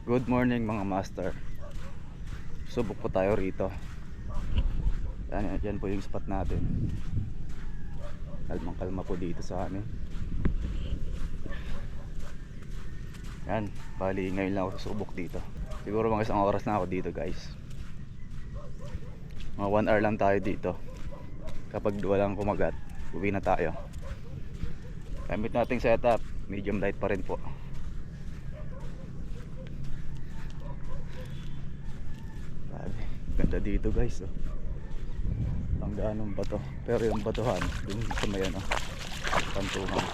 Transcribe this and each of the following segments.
Good morning mga master. Subok po tayo rito. Yan po yung spot natin. Kalmang kalma po dito sa amin. Yan, bali ngayon lang ako susubok dito. Siguro mga isang oras na ako dito guys. Mga 1 hour lang tayo dito. Kapag walang kumagat, uwi na tayo. Gamit nating setup, medium light pa rin po. Ganda dito guys, oh. Ang ganong bato, pero yung batuhan dun sa may ano, pantungan.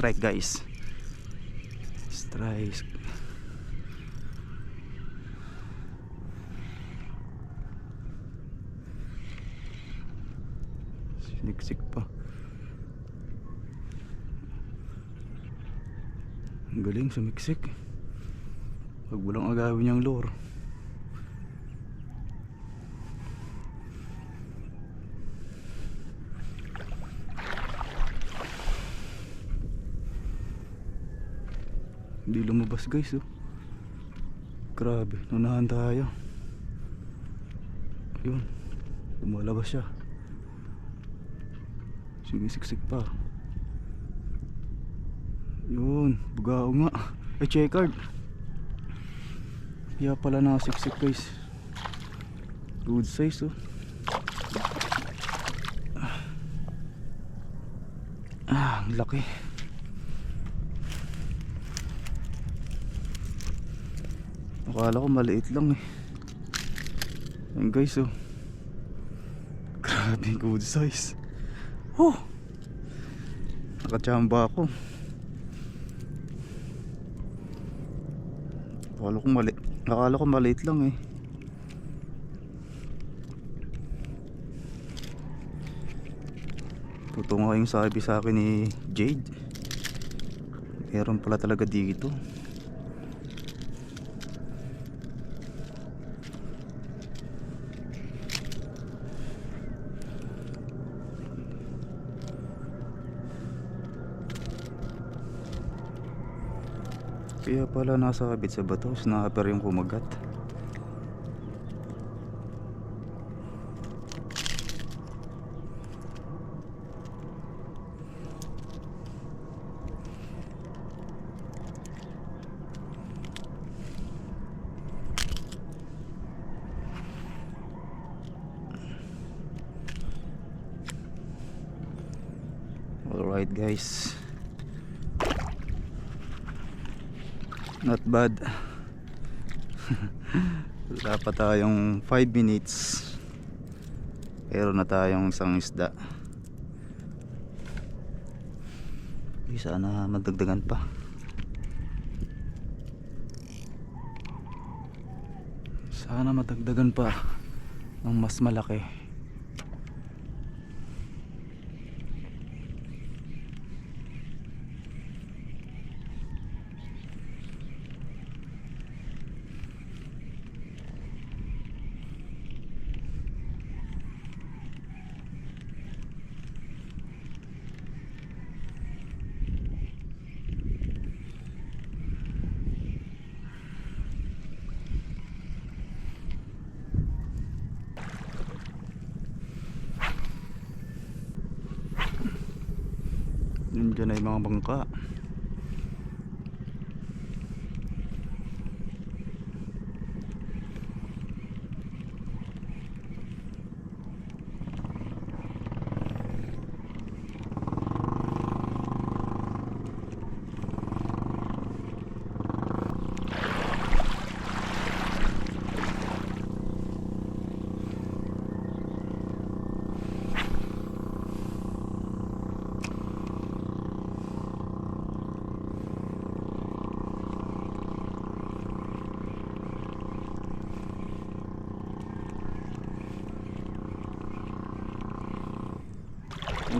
Strike guys, strike. Siniksik pa. Ang galing sumiksik. Pag walang agawin niyang lure. Hindi lumabas guys, oh. Grabe, nunahan tayo. Yun, lumalabas siya. Sumisiksik pa. Yun, bugao nga. Ay, checkered. Kaya pala nakasiksik guys. Good size, oh. Ang laki. Akala ko maliit lang eh. Ayan guys, oh. Grabe, good size. Oh, nakachamba ako. Akala ko maliit lang eh. Tutungo yung sabi sa akin ni Jade. Meron pala talaga dito. Kaya pala nasabit sa bato, snapper yung kumagat. Alright guys, not bad. Wala pa tayong 5 minutes, pero na tayong isang isda. Sana madagdagan pa. Sana madagdagan pa ng mas malaki. Nandiyan na yung mga bangka.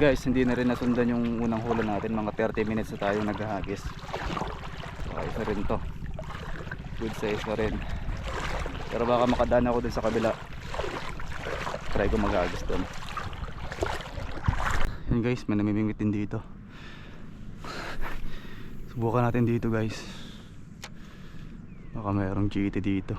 Guys, hindi na rin nasundan yung unang hula natin. Mga 30 minutes na tayo naghahagis. Okay, isa rin to. Good size pa rin. Pero baka makadaan ako dun sa kabila. Try ko maghagis dun. Yan guys, may namimingwit din dito. Subukan natin dito guys. Baka mayroong GT dito.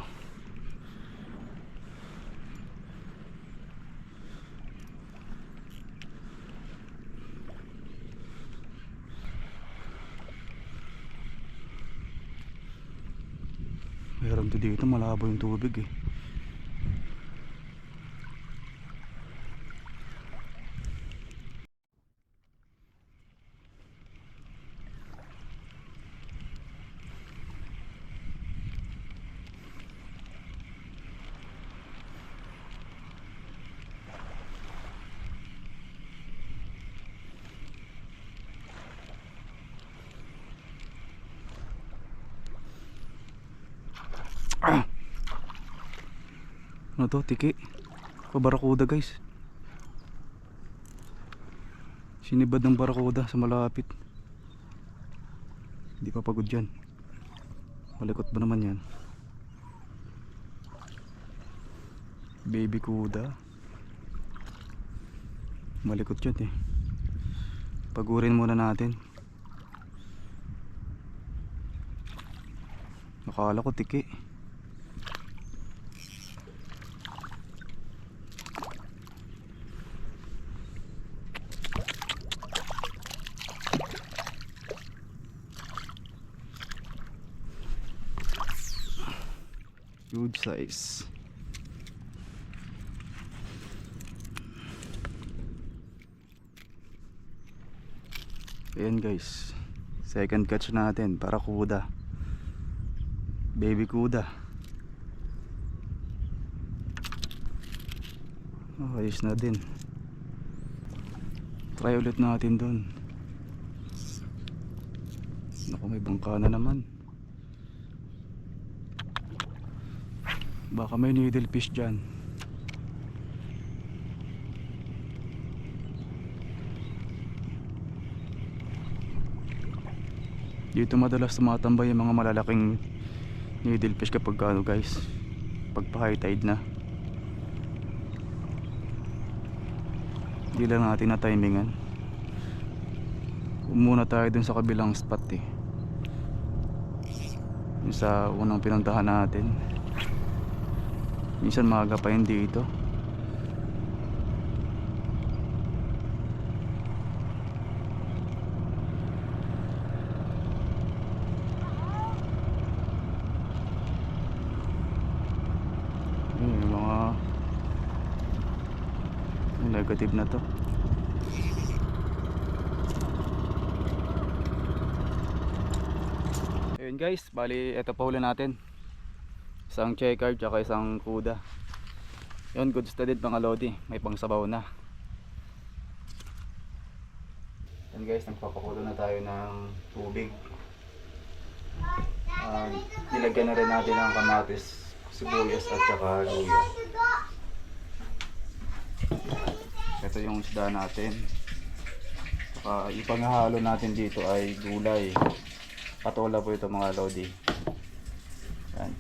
Meron to dito, malabo yung tubig eh. Ano to, tiki? Pabarakuda guys. Sinibad ng barakuda sa malapit. Hindi pa pagod yan. Malikot ba naman yan? Baby kuda. Malikot yan eh. Pagurin muna natin. Nakala ko tiki. Good size. Ayan guys, second catch natin para kuda. Baby kuda. Oh, ayos na din. Try ulit natin dun. Naku, may bangka na naman. Baka may needle fish dyan. Dito madalas tumatambay yung mga malalaking needle fish kapag ano guys, pag pa high tide na. Hindi lang natin na timingan. Muna tayo dun sa kabilang spot eh, yung sa unang pinuntahan natin. Minsan maaga pa yun dito. Yung mga negative na to. Ayun guys, bali eto pa huli natin. Isang checkered tsaka isang kuda. Yun, good studied mga lodi. May pangsabaw na. Yan guys, nagpapakulo na tayo ng tubig. Nilagyan na rin natin ang kamatis, sibuyas at saka luya. Ito yung isda natin. Saka ipanghalo natin dito ay gulay. Patola po ito mga lodi. Yan.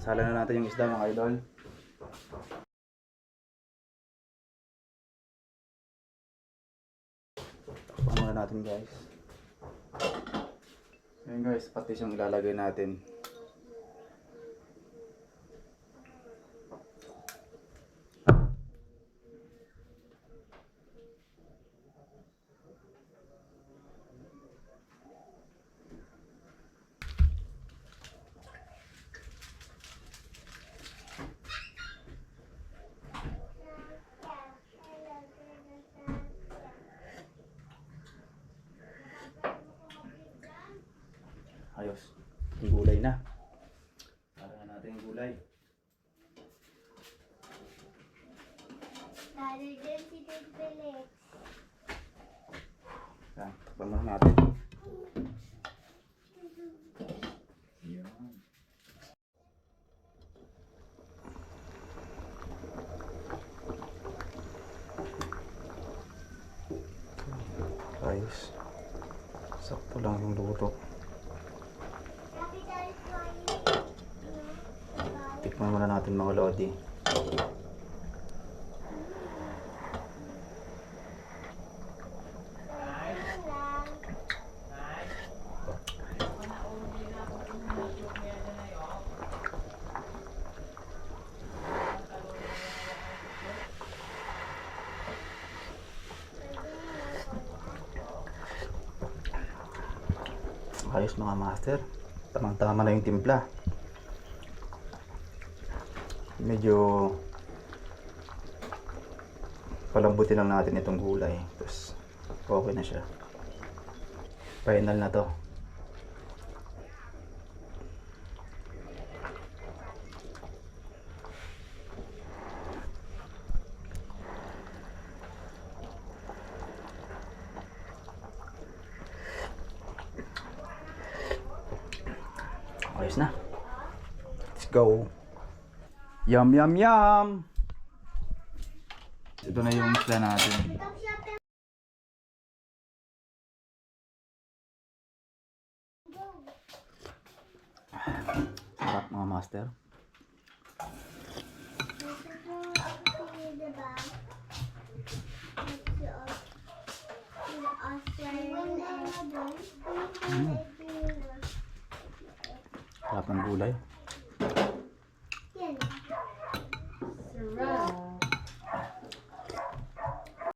Sala na natin yung isda mga idol. Takpan muna natin guys. Ayan guys, patis yung ilalagay natin. gulay. Lalo din si Tito Felix. Yan, takpan muna natin. Yan. Ayos. Sakto lang yung luto. Tikman muna natin mga lodi. Ayos mga master. Tamang-tama na yung timpla. Medyo palambutin lang natin itong gulay. Tapos okay na siya. Final na to. Ayos na. Let's go. Yum yum yum. Ito na yung isla natin. Sarap mga master. Sarap ng gulay. Sarap.